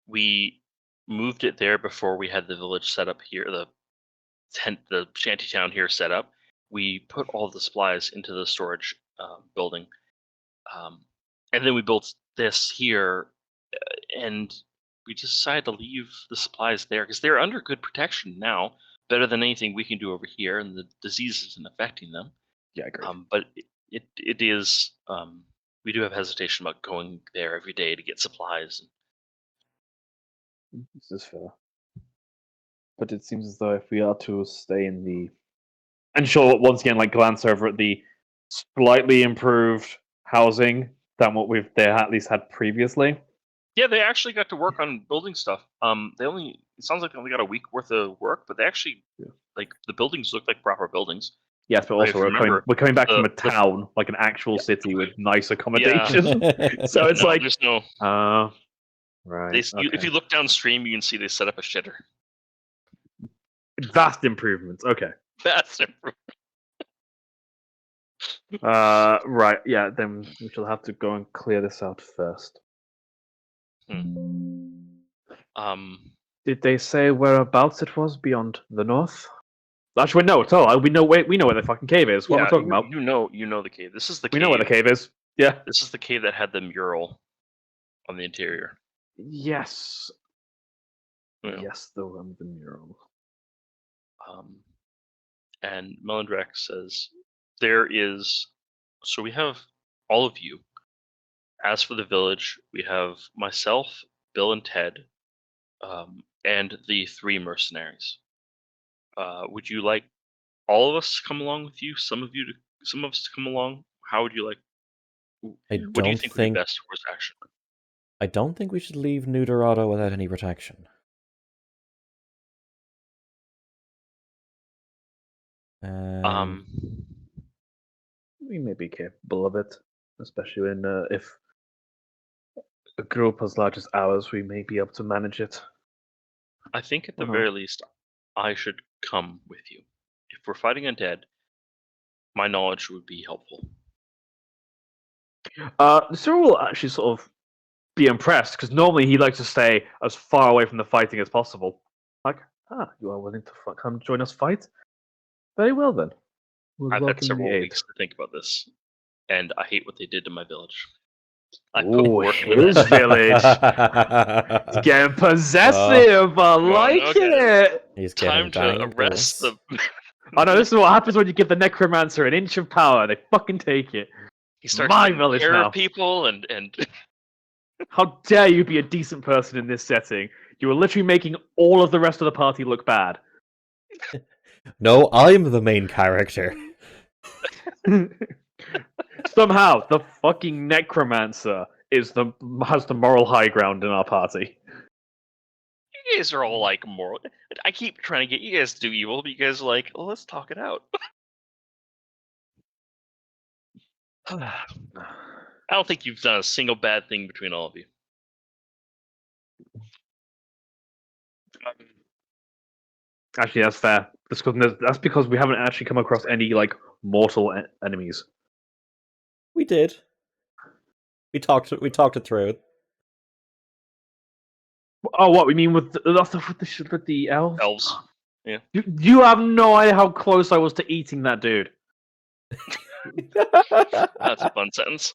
We moved it there before we had the village set up here, the shanty town here set up. We put all the supplies into the storage building, and then we built this here, and we decided to leave the supplies there because they're under good protection now, better than anything we can do over here, and the disease isn't affecting them. Yeah, I agree. But it is. We do have hesitation about going there every day to get supplies. This is fair. But it seems as though if we are to stay in the... And sure, once again, like glance over at the slightly improved housing than what they at least had previously. Yeah, they actually got to work on building stuff. It sounds like they only got a week worth of work, but they actually like the buildings look like proper buildings. Yes, but also we're coming back from a town, like an actual city with nice accommodation. So it's like there's no. Right. If you look downstream, you can see they set up a shitter. Vast improvements. Okay. Vast improvement. Right. Yeah. Then we shall have to go and clear this out first. Did they say whereabouts it was beyond the north? Actually, no, at all. We know where the fucking cave is. What am I talking about? You know the cave. This is the cave. We know where the cave is. Yeah. This is the cave that had the mural on the interior. Yes. Yeah. Yes, the one with the mural. And Melindrak says, there is... So we have all of you. As for the village, we have myself, Bill and Ted, and the 3 mercenaries. Would you like all of us to come along with you? Some of us to come along? How would you like... What do you think would be best course of action? I don't think we should leave Newdorado without any protection. We may be capable of it, especially if a group as large as ours, we may be able to manage it. I think at the very least, I should come with you. If we're fighting undead, my knowledge would be helpful. Cyril will actually sort of be impressed, because normally he likes to stay as far away from the fighting as possible. Like, you are willing to come join us fight? Very well then. I've had several weeks to think about this, and I hate what they did to my village. His village! He's getting possessive, I like it! He's time to arrest the... Oh no, this is what happens when you give the necromancer an inch of power. They fucking take it. He starts taking care of people and... How dare you be a decent person in this setting? You are literally making all of the rest of the party look bad. No, I'm the main character. Somehow, the fucking necromancer has the moral high ground in our party. You guys are all like moral. I keep trying to get you guys to do evil, but you guys are like, well, let's talk it out. I don't think you've done a single bad thing between all of you. Actually, that's fair. That's because we haven't actually come across any like mortal enemies. We did. We talked it through. Oh, what we mean with the elves? Elves. Yeah. You have no idea how close I was to eating that dude. That's a fun sentence.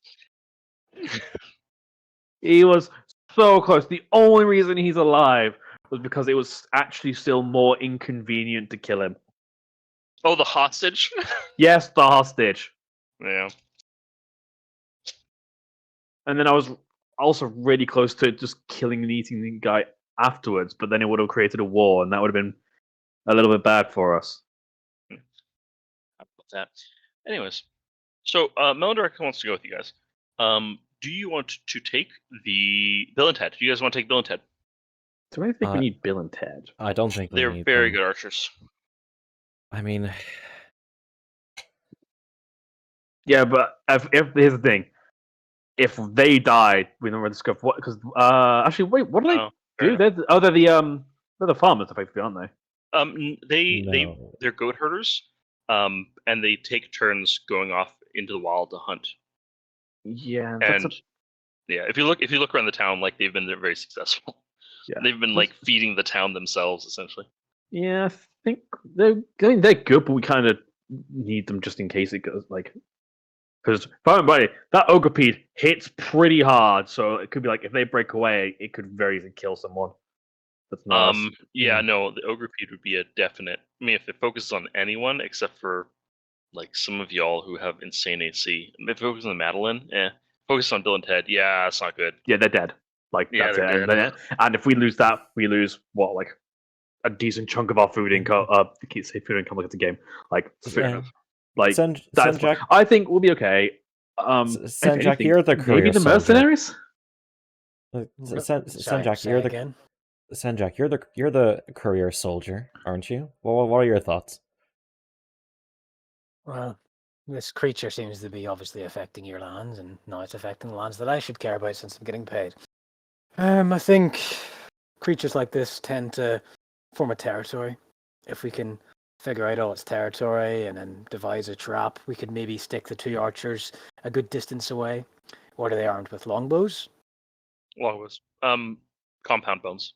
He was so close. The only reason he's alive was because it was actually still more inconvenient to kill him. Oh, the hostage? Yes, the hostage. Yeah. And then I was also really close to just killing and eating the guy afterwards, but then it would have created a war, and that would have been a little bit bad for us. How about that? Anyways, So, Melindark wants to go with you guys. Do you want to take the Bill and Ted? Do you guys want to take Bill and Ted? Do I think we need Bill and Ted? I don't think we They're need very them. good archers. I mean, Yeah, but if here's the thing, if they die, we never discover what. Because actually, wait, what do they Fair do? enough. They're the farmers, effectively, aren't they? no. They're goat herders. And they take turns going off into the wild to hunt. Yeah, that's And yeah, if you look around the town, like they've been very successful. yeah. They've been like feeding the town themselves, essentially. Yeah, I think they're good, but we kind of need them just in case it goes like. Because, by that Ogrepeed hits pretty hard, so it could be like if they break away, it could very easily kill someone. That's not us. Yeah, no, the Ogrepeed would be a definite. I mean, if it focuses on anyone except for like some of y'all who have insane AC, if it focuses on Madeline, focus on Bill and Ted. Yeah, it's not good. Yeah, they're dead. Like Yeah, that's it. they're dead. And if we lose that, we lose what like a decent chunk of our food income. Keep say food income like it's a game. Like Fair Yeah. enough. like Send that's Jack. fine. I think we'll be okay. Send if Jack, anything, you're the maybe career the soldier. mercenaries. Send Jack, Say you're the again. Senjak, you're the career soldier, aren't you? Well, what are your thoughts? Well, this creature seems to be obviously affecting your lands, and now it's affecting the lands that I should care about since I'm getting paid. I think creatures like this tend to form a territory. If we can figure out all its territory and then devise a trap, we could maybe stick the two archers a good distance away. Or are they armed with longbows? Longbows. Compound bones.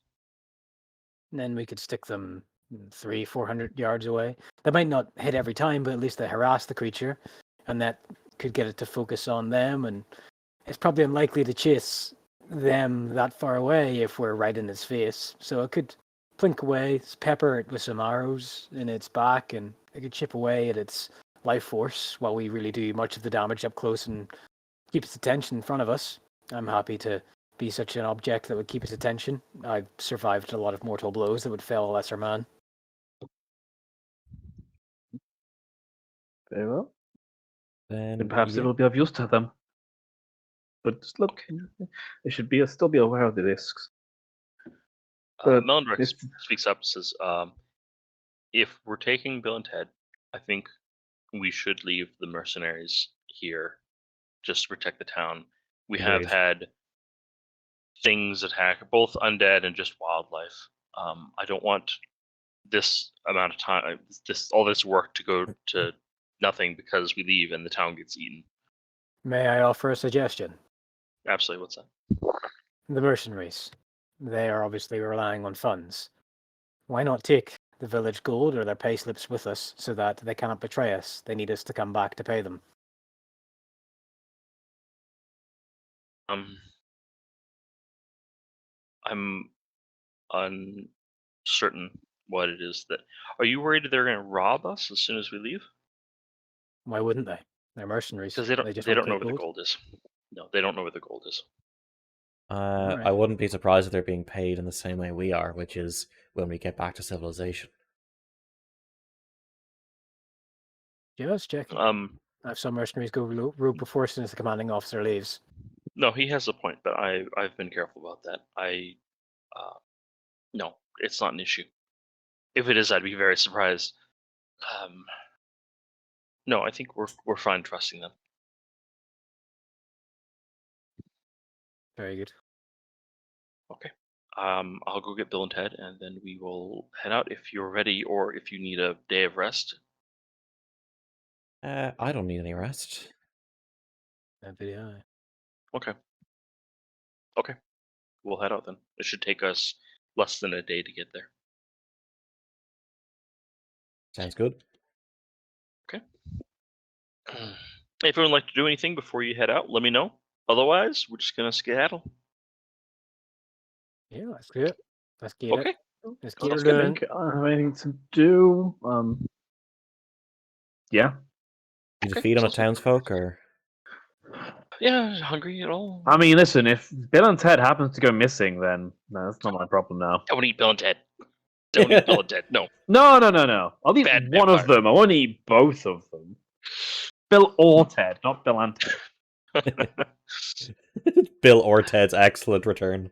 And then we could stick them 300-400 yards away. They might not hit every time, but at least they harass the creature, and that could get it to focus on them. And it's probably unlikely to chase them that far away if we're right in its face. So it could plink away, pepper it with some arrows in its back, and it could chip away at its life force while we really do much of the damage up close and keep its attention in front of us. I'm happy to be such an object that would keep its attention. I've survived a lot of mortal blows that would fell a lesser man. Very well. Then Perhaps yeah. it will be of use to them. But just look, they should still be aware of the risks. Melindark it's- speaks up and says, if we're taking Bill and Ted, I think we should leave the mercenaries here just to protect the town. We have Agreed. had things attack both undead and just wildlife. I don't want this amount of time, all this work to go to nothing because we leave and the town gets eaten. May I offer a suggestion? Absolutely, what's that? The mercenaries. They are obviously relying on funds. Why not take the village gold or their pay slips with us so that they cannot betray us? They need us to come back to pay them. I'm uncertain what it is that. Are you worried they're going to rob us as soon as we leave? Why wouldn't they? They're mercenaries. Because they don't just know want where gold. the gold is. No, they don't know where the gold is. I Alright. wouldn't be surprised if they're being paid in the same way we are, which is when we get back to civilization. Just checking. I've some mercenaries go rogue before as soon as the commanding officer leaves. No, he has a point, but I've been careful about that. No, it's not an issue. If it is, I'd be very surprised. No, I think we're fine trusting them. Very good. Okay. I'll go get Bill and Ted, and then we will head out if you're ready, or if you need a day of rest. I don't need any rest. NVIDIA. Okay. Okay. We'll head out then. It should take us less than a day to get there. Sounds good. Okay. If everyone like to do anything before you head out, let me know. Otherwise, we're just gonna skedaddle. Yeah, let's do it. Let's get Okay. it. Let's Well, get that's it good, done. I don't have anything to do. Yeah. Did you Okay, feed on the awesome. townsfolk, or Yeah, hungry at all? I mean, listen, if Bill and Ted happens to go missing, then no, that's not my problem now. Don't eat Bill and Ted. Don't eat Bill and Ted. No. No. I'll eat Bad one of vampire. them. I won't eat both of them. Bill or Ted, not Bill and Ted. Bill or Ted's excellent return.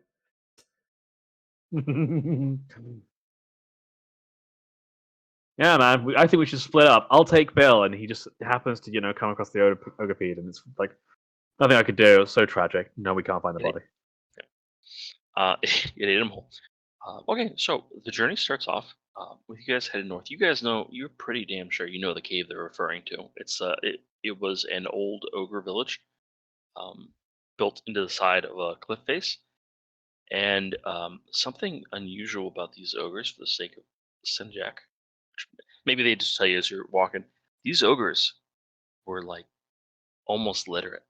Yeah, man. I think we should split up. I'll take Bill, and he just happens to, come across the ogre and it's like nothing I could do. It was so tragic. No, we can't find the body. It ate him whole. Okay, so the journey starts off with you guys headed north. You guys know, you're pretty damn sure you know the cave they're referring to. It was an old ogre village, built into the side of a cliff face, and something unusual about these ogres, for the sake of Senjak, maybe they just tell you as you're walking. These ogres were like almost literate.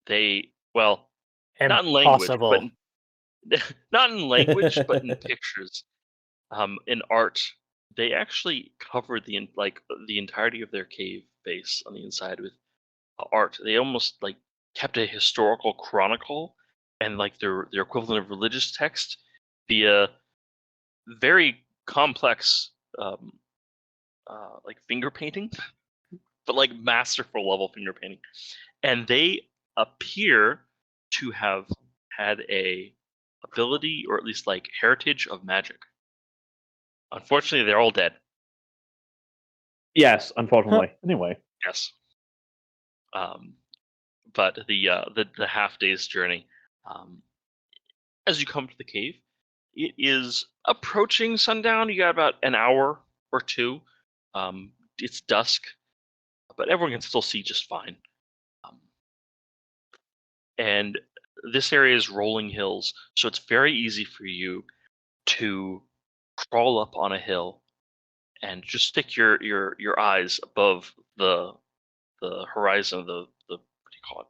They not in language, but Impossible. not in language, but in pictures, in art. They actually covered the entirety of their cave face on the inside with art. They almost like kept a historical chronicle and like their equivalent of religious text via very complex like finger painting, but like masterful level finger painting. And they appear to have had a ability, or at least like heritage, of magic. Unfortunately, they're all dead. Yes, unfortunately. Anyway. Yes. But the half day's journey, as you come to the cave, it is approaching sundown. You got about an hour or two. It's dusk, but everyone can still see just fine. And this area is rolling hills, so it's very easy for you to crawl up on a hill and just stick your eyes above the horizon of the what do you call it?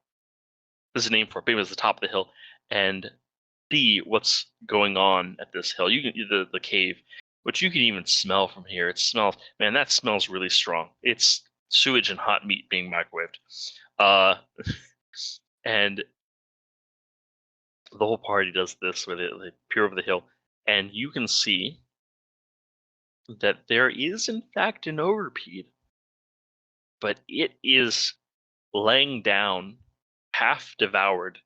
There's a name for it, but it was the top of the hill, and see what's going on at this hill. You can the cave, which you can even smell from here. It smells, man, that smells really strong. It's sewage and hot meat being microwaved. And the whole party does this where they peer over the hill, and you can see that there is in fact an ogre-pede, but it is laying down, half devoured,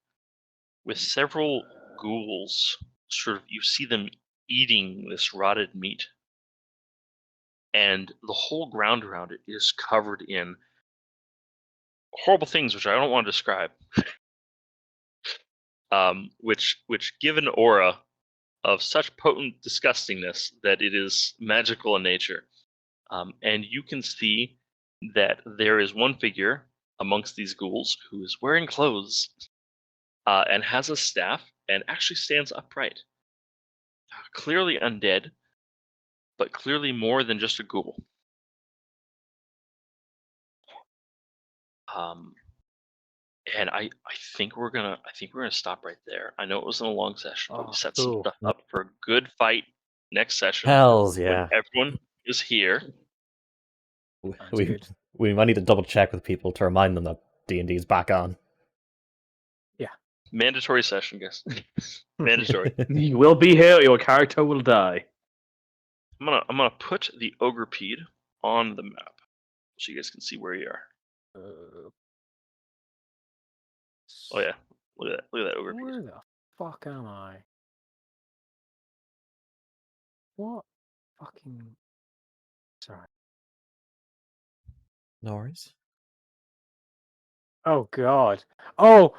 with several ghouls. Sort of, you see them eating this rotted meat, and the whole ground around it is covered in horrible things, which I don't want to describe. Which give an aura of such potent disgustingness that it is magical in nature. And you can see that there is one figure amongst these ghouls who is wearing clothes and has a staff and actually stands upright. Clearly undead, but clearly more than just a ghoul. And I think we're gonna stop right there. I know it wasn't a long session, but we set some Ooh. stuff up for a good fight next session. Hells yeah. When everyone is here. That's We good. we might need to double check with people to remind them that D&D's back on. Mandatory session, guys. Mandatory. You will be here, your character will die. I'm gonna put the ogre-pede on the map so you guys can see where you are. Oh yeah, look at that ogre-pede. Where the fuck am I? What fucking? Sorry. No worries. Oh god. Oh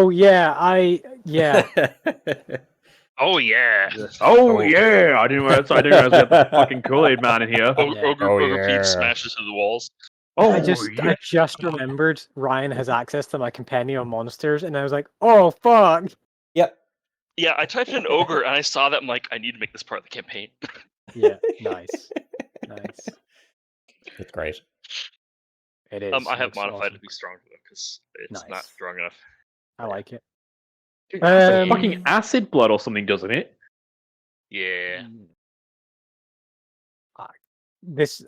yeah. Yeah. Oh yeah. Oh yeah! I didn't realize we had the fucking Kool-Aid man in here. Ogre-pede smashes through the walls. Oh, I just remembered Ryan has access to my compendium of monsters, and I was like, oh fuck. Yep. Yeah, I typed in ogre and I saw that. I'm like, I need to make this part of the campaign. Yeah, nice. It's great. It is. I have It's modified awesome. to be stronger because it's not Nice. strong enough. I like it. Dude, that's like fucking acid blood or something, doesn't it? Yeah.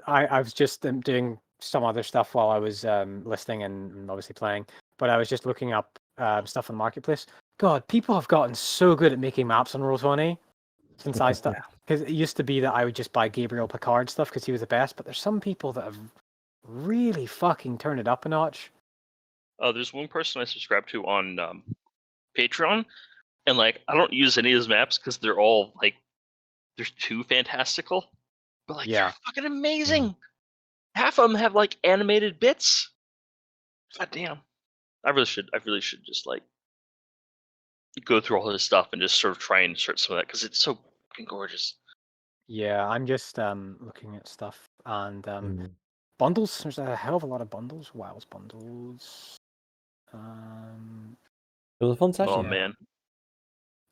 I was just doing some other stuff while I was listening and obviously playing, but I was just looking up stuff on the marketplace. God, people have gotten so good at making maps on Roll20 since I started. Because it used to be that I would just buy Gabriel Picard stuff because he was the best, but there's some people that have really fucking turn it up a notch. There's one person I subscribe to on Patreon, and like I don't use any of his maps because they're all like they're too fantastical. But like Yeah. they're fucking amazing. Half of them have like animated bits. God damn. I really should just like go through all this stuff and just sort of try and search some of that because it's so fucking gorgeous. Yeah, I'm just looking at stuff and Mm. bundles. There's a hell of a lot of bundles. Wiles bundles. It was a fun Oh session. man.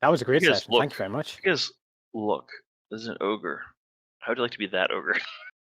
That was a great You guys session. look. Thank you very much. You guys look. This is an ogre. How would you like to be that ogre?